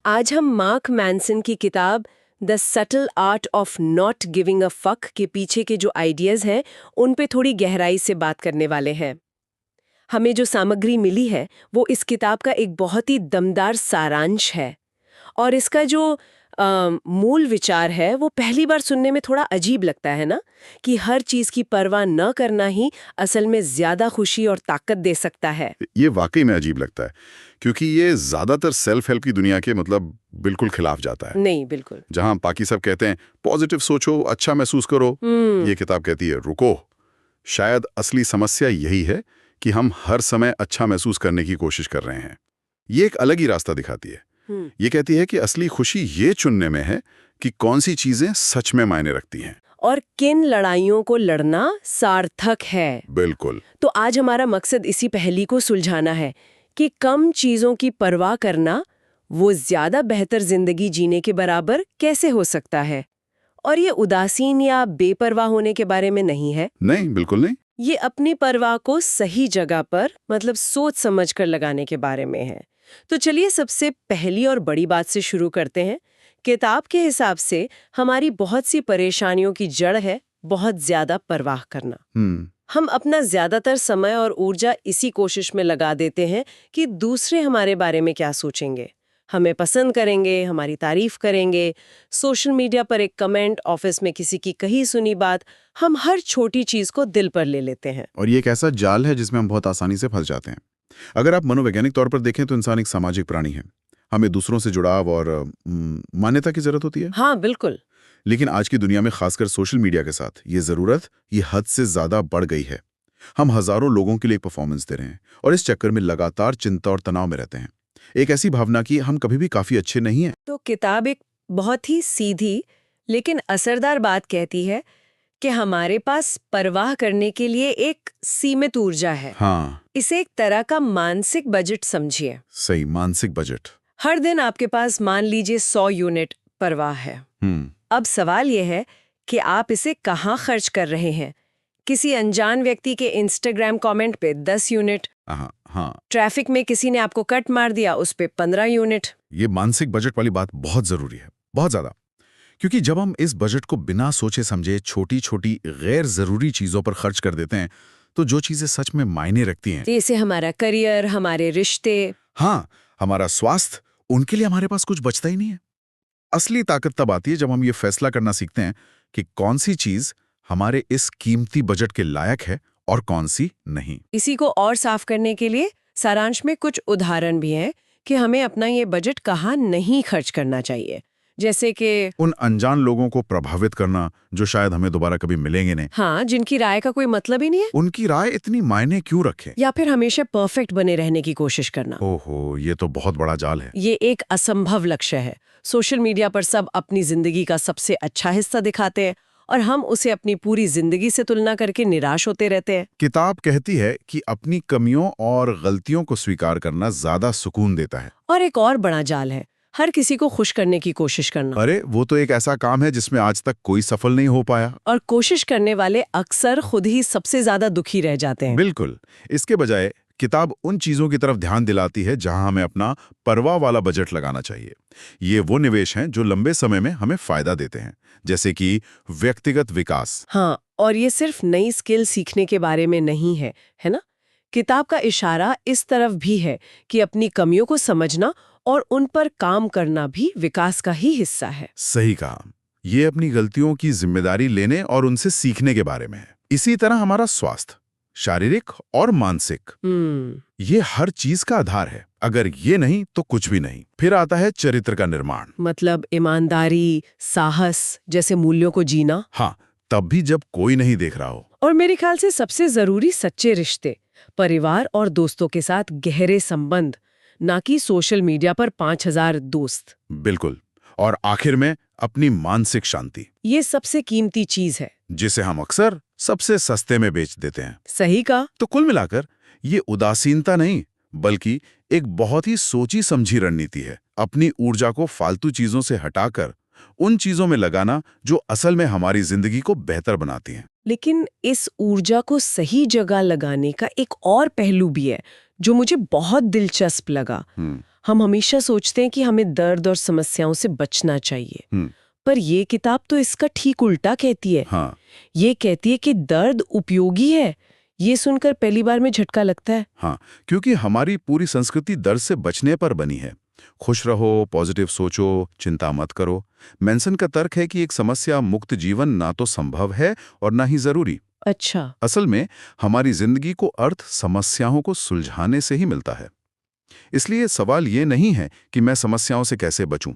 आज हम mark Manson की किताब the subtle art of not giving a fuck के पीछे के जो आइडियाज हैं उन पे थोड़ी गहराई से बात करने वाले हैं। हमें जो सामग्री मिली है वो इस किताब का एक बहुत ही दमदार सारांश है और इसका जो मूल विचार है वो पहली बार सुनने में थोड़ा अजीब लगता है ना, कि हर चीज की परवाह न करना ही असल में ज्यादा खुशी और ताकत दे सकता है। ये वाकई में अजीब लगता है क्योंकि ये ज्यादातर सेल्फ हेल्प की दुनिया के बिल्कुल खिलाफ जाता है। नहीं, बिल्कुल। जहां बाकी सब कहते हैं पॉजिटिव सोचो, अच्छा महसूस करो, ये किताब कहती है रुको। शायद असली समस्या यही है कि हम हर समय अच्छा महसूस करने की कोशिश कर रहे हैं। ये एक अलग ही रास्ता दिखाती है। ये कहती है कि असली खुशी ये चुनने में है कि कौन सी चीजें सच में मायने रखती हैं और किन लड़ाइयों को लड़ना सार्थक है। बिल्कुल। तो आज हमारा मकसद इसी पहेली को सुलझाना है कि कम चीजों की परवाह करना वो ज्यादा बेहतर जिंदगी जीने के बराबर कैसे हो सकता है। और ये उदासीन या बेपरवाह होने के बारे में नहीं है। नहीं, बिल्कुल नहीं। ये अपनी परवाह को सही जगह पर सोच समझ कर लगाने के बारे में है। तो चलिए सबसे पहली और बड़ी बात से शुरू करते हैं। किताब के हिसाब से हमारी बहुत सी परेशानियों की जड़ है बहुत ज्यादा परवाह करना। हम अपना ज्यादातर समय और ऊर्जा इसी कोशिश में लगा देते हैं कि दूसरे हमारे बारे में क्या सोचेंगे, हमें पसंद करेंगे, हमारी तारीफ करेंगे। सोशल मीडिया पर एक कमेंट, ऑफिस में किसी की कही सुनी बात, हम हर छोटी चीज को दिल पर ले लेते हैं। और ये एक ऐसा जाल है जिसमें हम बहुत आसानी से फंस जाते हैं। अगर आप मनोवैज्ञानिक तौर पर देखें तो इंसान एक सामाजिक प्राणी है। हमें दूसरों से जुड़ाव और मान्यता की जरूरत होती है। हाँ, बिल्कुल। लेकिन आज की दुनिया में खासकर सोशल मीडिया के साथ ये जरूरत ये हद से ज्यादा बढ़ गई है। हम हजारों लोगों के लिए परफॉर्मेंस दे रहे हैं और इस चक्कर में लगातार चिंता और तनाव में रहते हैं। एक ऐसी भावना कि हम कभी भी काफी अच्छे नहीं हैं। तो किताब एक बहुत ही सीधी लेकिन असरदार बात कहती है कि हमारे पास परवाह करने के लिए एक सीमित ऊर्जा है। हाँ, इसे एक तरह का मानसिक बजट समझिए। सही, मानसिक बजट। हर दिन आपके पास मान लीजिए 100 यूनिट परवाह है। अब सवाल यह है कि आप इसे कहाँ खर्च कर रहे हैं। किसी अनजान व्यक्ति के इंस्टाग्राम कमेंट पे 10 यूनिट, हाँ, ट्रैफिक में किसी ने आपको कट मार दिया उस पे 15 यूनिट। ये मानसिक बजट वाली बात बहुत जरूरी है, बहुत ज्यादा। क्योंकि जब हम इस बजट को बिना सोचे समझे छोटी छोटी गैर जरूरी चीजों पर खर्च कर देते हैं तो जो चीजें सच में मायने रखती हैं, जैसे हमारा करियर, हमारे रिश्ते, हाँ, हमारा स्वास्थ्य, उनके लिए हमारे पास कुछ बचता ही नहीं है। असली ताकत तब आती है जब हम ये फैसला करना सीखते हैं कि कौन सी चीज हमारे इस कीमती बजट के लायक है और कौन सी नहीं। इसी को और साफ करने के लिए सारांश में कुछ उदाहरण भी हैं कि हमें अपना ये बजट कहाँ नहीं खर्च करना चाहिए। जैसे कि उन अनजान लोगों को प्रभावित करना जो शायद हमें दोबारा कभी मिलेंगे नहीं। हाँ, जिनकी राय का कोई मतलब ही नहीं है। उनकी राय इतनी मायने क्यों रखे। या फिर हमेशा परफेक्ट बने रहने की कोशिश करना। ओहो, ये तो बहुत बड़ा जाल है। ये एक असंभव लक्ष्य है। सोशल मीडिया पर सब अपनी जिंदगी का सबसे अच्छा हिस्सा दिखाते हैं और हम उसे अपनी पूरी जिंदगी से तुलना करके निराश होते रहते हैं। किताब कहती है कि अपनी कमियों और गलतियों को स्वीकार करना ज्यादा सुकून देता है। और एक और बड़ा जाल है हर किसी को खुश करने की कोशिश करना। अरे वो तो एक ऐसा काम है जिसमें आज तक कोई सफल नहीं हो पाया। और कोशिश करने वाले अक्सर खुद ही सबसे ज्यादा दुखी रह जाते हैं। बिल्कुल। इसके बजाय किताब उन चीजों की तरफ ध्यान दिलाती है जहां हमें अपना परवाह वाला बजट लगाना चाहिए। ये वो निवेश हैं जो लंबे समय में हमें फायदा देते हैं, जैसे कि व्यक्तिगत विकास। हाँ, और ये सिर्फ नई स्किल सीखने के बारे में नहीं है, है ना? किताब का इशारा इस तरफ भी है कि अपनी कमियों को समझना और उन पर काम करना भी विकास का ही हिस्सा है। सही कहा। ये अपनी गलतियों की जिम्मेदारी लेने और उनसे सीखने के बारे में है। इसी तरह हमारा स्वास्थ्य, शारीरिक और मानसिक, ये हर चीज का आधार है। अगर ये नहीं तो कुछ भी नहीं। फिर आता है चरित्र का निर्माण, मतलब ईमानदारी, साहस जैसे मूल्यों को जीना। हाँ, तब भी जब कोई नहीं देख रहा हो। और मेरे ख्याल से सबसे जरूरी सच्चे रिश्ते, परिवार और दोस्तों के साथ गहरे संबंध, ना कि सोशल मीडिया पर 5000 दोस्त। बिल्कुल। और आखिर में अपनी मानसिक शांति, ये सबसे कीमती चीज है जिसे हम अक्सर सबसे सस्ते में बेच देते हैं। सही कहा। तो कुल मिलाकर ये उदासीनता नहीं बल्कि एक बहुत ही सोची समझी रणनीति है। अपनी ऊर्जा को फालतू चीजों से हटाकर उन चीजों में लगाना जो असल में हमारी जिंदगी को बेहतर बनाती हैं। लेकिन इस ऊर्जा को सही जगह लगाने का एक और पहलू भी है जो मुझे बहुत दिलचस्प लगा। हम हमेशा सोचते हैं कि हमें दर्द और समस्याओं से बचना चाहिए, पर ये किताब तो इसका ठीक उल्टा कहती है। हाँ। ये कहती है कि दर्द उपयोगी है। ये सुनकर पहली बार में झटका लगता है। हाँ, क्योंकि हमारी पूरी संस्कृति दर्द से बचने पर बनी है। खुश रहो, पॉजिटिव सोचो, चिंता मत करो। मैंसन का तर्क है कि एक समस्या मुक्त जीवन ना तो संभव है और ना ही जरूरी। अच्छा। असल में हमारी जिंदगी को अर्थ समस्याओं को सुलझाने से ही मिलता है। इसलिए सवाल ये नहीं है कि मैं समस्याओं से कैसे बचूं।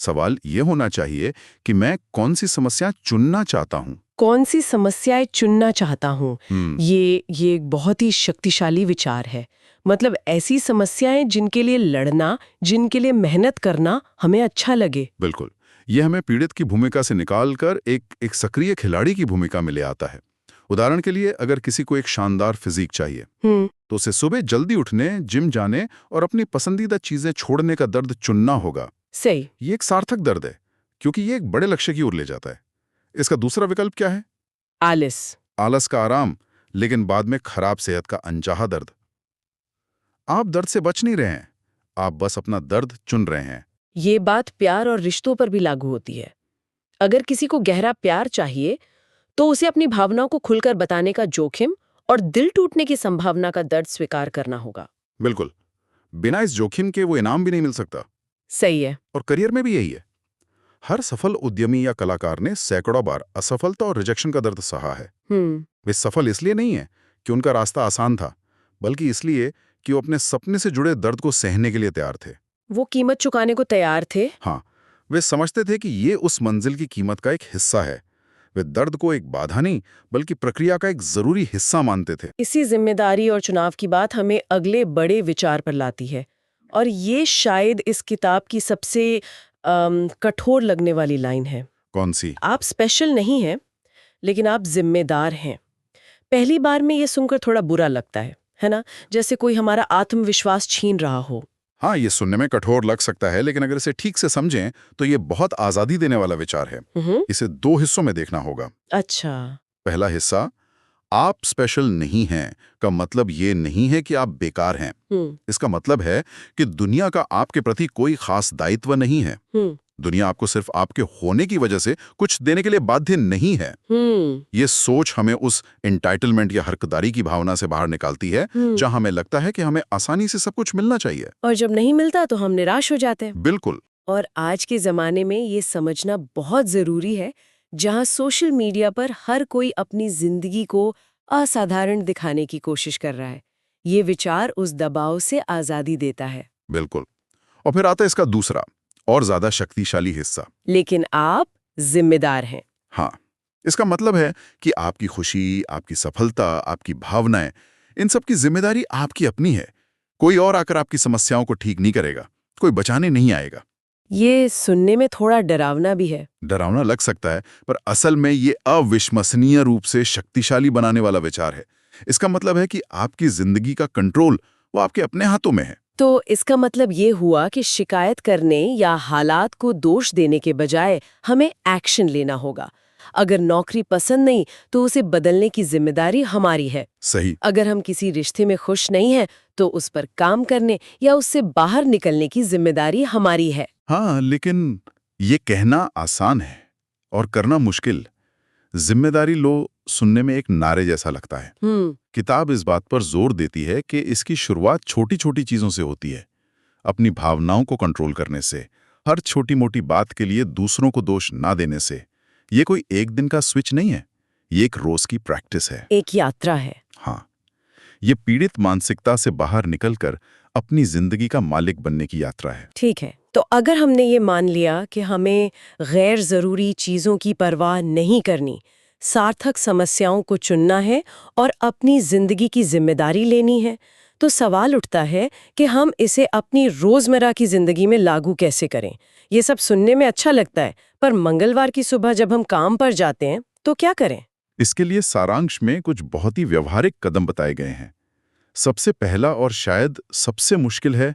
सवाल ये होना चाहिए कि मैं कौन सी समस्या चुनना चाहता हूं। कौन सी समस्याएं चुनना चाहता हूँ, ये एक बहुत ही शक्तिशाली विचार है। मतलब ऐसी समस्याएं जिनके लिए लड़ना, जिनके लिए मेहनत करना हमें अच्छा लगे। बिल्कुल, यह हमें पीड़ित की भूमिका से निकालकर एक सक्रिय खिलाड़ी की भूमिका में ले आता है। उदाहरण के लिए, अगर किसी को एक शानदार फिजिक चाहिए, तो उसे सुबह जल्दी उठने, जिम जाने और अपनी पसंदीदा चीजें छोड़ने का दर्द चुनना होगा। सही। ये एक सार्थक दर्द है, क्योंकि ये एक बड़े लक्ष्य की ओर ले जाता है। इसका दूसरा विकल्प क्या है? आलस का आराम, लेकिन बाद में खराब सेहत का अनचाहा दर्द। आप दर्द से बच नहीं रहे हैं, आप बस अपना दर्द चुन रहे हैं। ये बात प्यार और रिश्तों पर भी लागू होती है। अगर किसी को गहरा प्यार चाहिए, तो उसे अपनी भावनाओं को खुलकर बताने का जोखिम और दिल टूटने की संभावना का दर्द स्वीकार करना होगा। बिल्कुल, बिना इस जोखिम के वो इनाम भी नहीं मिल सकता। सही है। और करियर में भी यही है। हर सफल उद्यमी या कलाकार ने सैकड़ों बार असफलता और रिजेक्शन का दर्द सहा है। वे सफल इसलिए नहीं है कि उनका रास्ता आसान था, बल्कि इसलिए कि वो अपने सपने से जुड़े दर्द को सहने के लिए तैयार थे। वो कीमत चुकाने को तैयार थे। हाँ, वे समझते थे कि ये उस मंजिल की कीमत का एक हिस्सा है। वे दर्द को एक बाधा नहीं, बल्कि प्रक्रिया का एक जरूरी हिस्सा मानते थे। इसी जिम्मेदारी और चुनाव की बात हमें अगले बड़े विचार पर लाती है, और ये शायद इस किताब की सबसे कठोर लगने वाली लाइन है। कौन सी? आप स्पेशल नहीं हैं, लेकिन आप जिम्मेदार हैं। पहली बार में ये सुनकर थोड़ा बुरा लगता है ना? जैसे कोई हमारा आत्मविश्वास छीन रहा हो। हाँ, ये सुनने में कठोर लग सकता है, लेकिन अगर इसे ठीक से समझें तो ये बहुत आजादी देने वाला विचार है। इसे दो हिस्सों में देखना होगा। अच्छा। पहला हिस्सा, आप स्पेशल नहीं हैं का मतलब ये नहीं है कि आप बेकार हैं। इसका मतलब है कि दुनिया का आपके प्रति कोई खास दायित्व नहीं है। दुनिया आपको सिर्फ आपके होने की वजह से कुछ देने के लिए बाध्य नहीं है। ये सोच हमें उस एंटाइटलमेंट या हरकदारी की भावना से बाहर निकालती है, जहां हमें लगता है कि हमें आसानी से सब कुछ मिलना चाहिए, और जब नहीं मिलता तो हम निराश हो जाते हैं। बिल्कुल। और आज के जमाने में ये समझना बहुत जरूरी है, जहां सोशल मीडिया पर हर कोई अपनी जिंदगी को असाधारण दिखाने की कोशिश कर रहा है। ये विचार उस दबाव से आजादी देता है। बिल्कुल। और फिर आता है इसका दूसरा और ज्यादा शक्तिशाली हिस्सा, लेकिन आप जिम्मेदार हैं। हाँ, इसका मतलब है कि आपकी खुशी, आपकी सफलता, आपकी भावनाएं, इन सब की जिम्मेदारी आपकी अपनी है। कोई और आकर आपकी समस्याओं को ठीक नहीं करेगा, कोई बचाने नहीं आएगा। ये सुनने में थोड़ा डरावना भी है। डरावना लग सकता है, पर असल में ये अविश्वसनीय रूप से शक्तिशाली बनाने वाला विचार है। इसका मतलब है कि आपकी जिंदगी का कंट्रोल वो आपके अपने हाथों में है। तो इसका मतलब ये हुआ कि शिकायत करने या हालात को दोष देने के बजाय हमें एक्शन लेना होगा। अगर नौकरी पसंद नहीं तो उसे बदलने की जिम्मेदारी हमारी है। सही। अगर हम किसी रिश्ते में खुश नहीं हैं तो उस पर काम करने या उससे बाहर निकलने की जिम्मेदारी हमारी है। हाँ, लेकिन ये कहना आसान है और करना मुश्किल। जिम्मेदारी लो सुनने में एक नारे जैसा लगता है। किताब इस बात पर जोर देती है कि इसकी शुरुआत छोटी छोटी चीजों से होती है, अपनी भावनाओं को कंट्रोल करने से, हर छोटी मोटी बात के लिए दूसरों को दोष ना देने से। ये कोई एक दिन का स्विच नहीं है, ये एक रोज की प्रैक्टिस है, एक यात्रा है। हाँ, ये पीड़ित मानसिकता से बाहर निकलकर अपनी जिंदगी का मालिक बनने की यात्रा है। ठीक है, तो अगर हमने ये मान लिया कि हमें गैर जरूरी चीजों की परवाह नहीं करनी, सार्थक समस्याओं को चुनना है और अपनी जिंदगी की जिम्मेदारी लेनी है, तो सवाल उठता है कि हम इसे अपनी रोजमर्रा की जिंदगी में लागू कैसे करें। ये सब सुनने में अच्छा लगता है, पर मंगलवार की सुबह जब हम काम पर जाते हैं तो क्या करें? इसके लिए सारांश में कुछ बहुत ही व्यवहारिक कदम बताए गए हैं। सबसे पहला और शायद सबसे मुश्किल है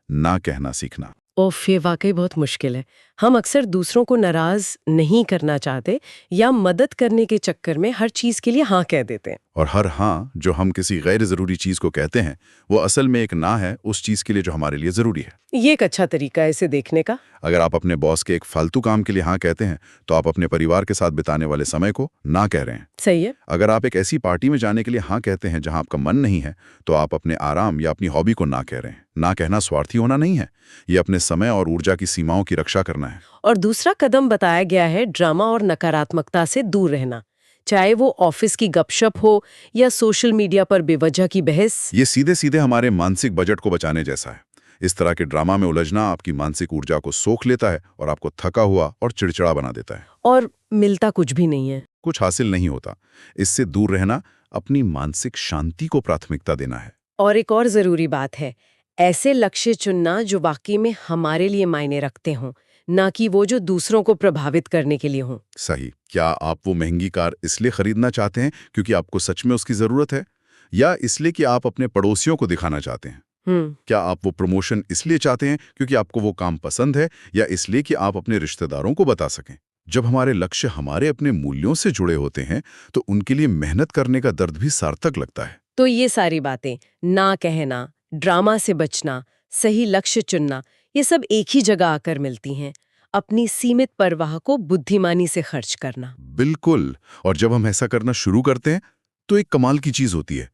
ना कहना सीखना। ओफ, ये वाकई बहुत मुश्किल है। हम अक्सर दूसरों को नाराज नहीं करना चाहते या मदद करने के चक्कर में हर चीज के लिए हाँ कह देते हैं। और हर हाँ जो हम किसी गैर ज़रूरी चीज़ को कहते हैं वो असल में एक ना है उस चीज़ के लिए जो हमारे लिए ज़रूरी है। ये एक अच्छा तरीका है इसे देखने का। अगर आप अपने बॉस के एक फालतू काम के लिए हाँ कहते हैं तो आप अपने परिवार के साथ बिताने वाले समय को ना कह रहे हैं। सही है। अगर आप एक ऐसी पार्टी में जाने के लिए हाँ कहते हैं जहां आपका मन नहीं है तो आप अपने आराम या अपनी हॉबी को ना कह रहे हैं। ना कहना स्वार्थी होना नहीं है, ये अपने समय और ऊर्जा की सीमाओं की रक्षा करना है। और दूसरा कदम बताया गया है ड्रामा और नकारात्मकता से दूर रहना, चाहे वो ऑफिस की गपशप हो या सोशल मीडिया पर बेवजह की बहस। ये सीधे सीधे हमारे मानसिक बजट को बचाने जैसा है। इस तरह के ड्रामा में उलझना आपकी मानसिक ऊर्जा को सोख लेता है और आपको थका हुआ और चिड़चिड़ा बना देता है। और मिलता कुछ भी नहीं है। कुछ हासिल नहीं होता। इससे दूर रहना अपनी मानसिक शांति को प्राथमिकता देना है। और एक और जरूरी बात है, ऐसे लक्ष्य चुनना जो वाकई में हमारे लिए मायने रखते हों, ना कि वो जो दूसरों को प्रभावित करने के लिए हों। सही। क्या आप वो महंगी कार इसलिए खरीदना चाहते हैं क्योंकि आपको सच में उसकी जरूरत है, या इसलिए कि आप अपने पड़ोसियों को दिखाना चाहते हैं? क्या आप वो प्रमोशन इसलिए चाहते हैं क्योंकि आपको वो काम पसंद है, या इसलिए कि आप अपने रिश्तेदारों को बता सकें? जब हमारे लक्ष्य हमारे अपने मूल्यों से जुड़े होते हैं तो उनके लिए मेहनत करने का दर्द भी सार्थक लगता है। तो ये सारी बातें, ना कहना, ड्रामा से बचना, सही लक्ष्य चुनना, ये सब एक ही जगह आकर मिलती हैं। अपनी सीमित परवाह को बुद्धिमानी से खर्च करना। बिल्कुल। और जब हम ऐसा करना शुरू करते हैं तो एक कमाल की चीज होती है।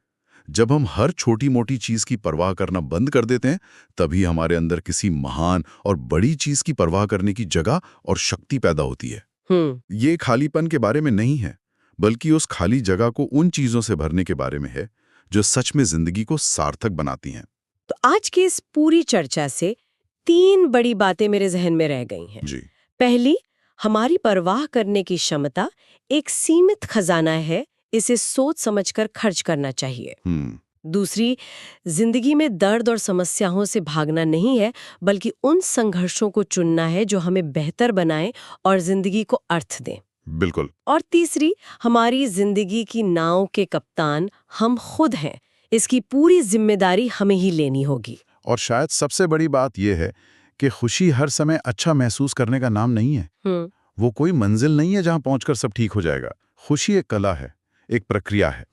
जब हम हर छोटी मोटी चीज की परवाह करना बंद कर देते हैं तभी हमारे अंदर किसी महान और बड़ी चीज की परवाह करने की जगह और शक्ति पैदा होती है। ये खालीपन के बारे में नहीं है, बल्कि उस खाली जगह को उन चीजों से भरने के बारे में है जो सच में जिंदगी को सार्थक बनाती हैं। तो आज की इस पूरी चर्चा से 3 बड़ी बातें मेरे जहन में रह गई हैं। जी। पहली, हमारी परवाह करने की क्षमता एक सीमित खजाना है, इसे सोच समझकर खर्च करना चाहिए। दूसरी, जिंदगी में दर्द और समस्याओं से भागना नहीं है, बल्कि उन संघर्षों को चुनना है जो हमें बेहतर बनाएं और जिंदगी को अर्थ दें। बिल्कुल। और तीसरी, हमारी जिंदगी की नाव के कप्तान हम खुद हैं, इसकी पूरी जिम्मेदारी हमें ही लेनी होगी। और शायद सबसे बड़ी बात यह है कि खुशी हर समय अच्छा महसूस करने का नाम नहीं है। वो कोई मंजिल नहीं है जहां पहुंचकर सब ठीक हो जाएगा। खुशी एक कला है, एक प्रक्रिया है।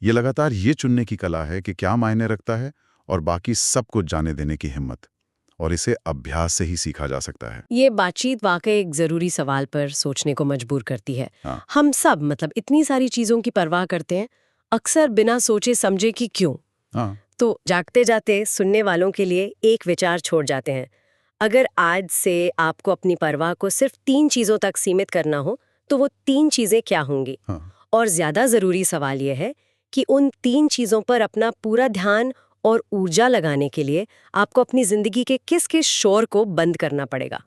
ये लगातार ये चुनने की कला है कि क्या मायने रखता है, और बाकी सब कुछ जाने देने की हिम्मत। और इसे अभ्यास से ही सीखा जा सकता है। ये बातचीत वाकई एक जरूरी सवाल पर सोचने को मजबूर करती है। हाँ। हम सब इतनी सारी चीजों की परवाह करते हैं, अक्सर बिना सोचे समझे कि क्यों। हाँ। तो जागते जाते सुनने वालों के लिए एक विचार छोड़ जाते हैं। अगर आज से आपको अपनी परवाह को सिर्फ 3 चीजों तक सीमित करना हो, तो वो 3 चीजें क्या होंगी? हाँ। और ज्यादा जरूरी सवाल यह है कि उन 3 चीजों पर अपना पूरा ध्यान और ऊर्जा लगाने के लिए आपको अपनी जिंदगी के किस किस शोर को बंद करना पड़ेगा।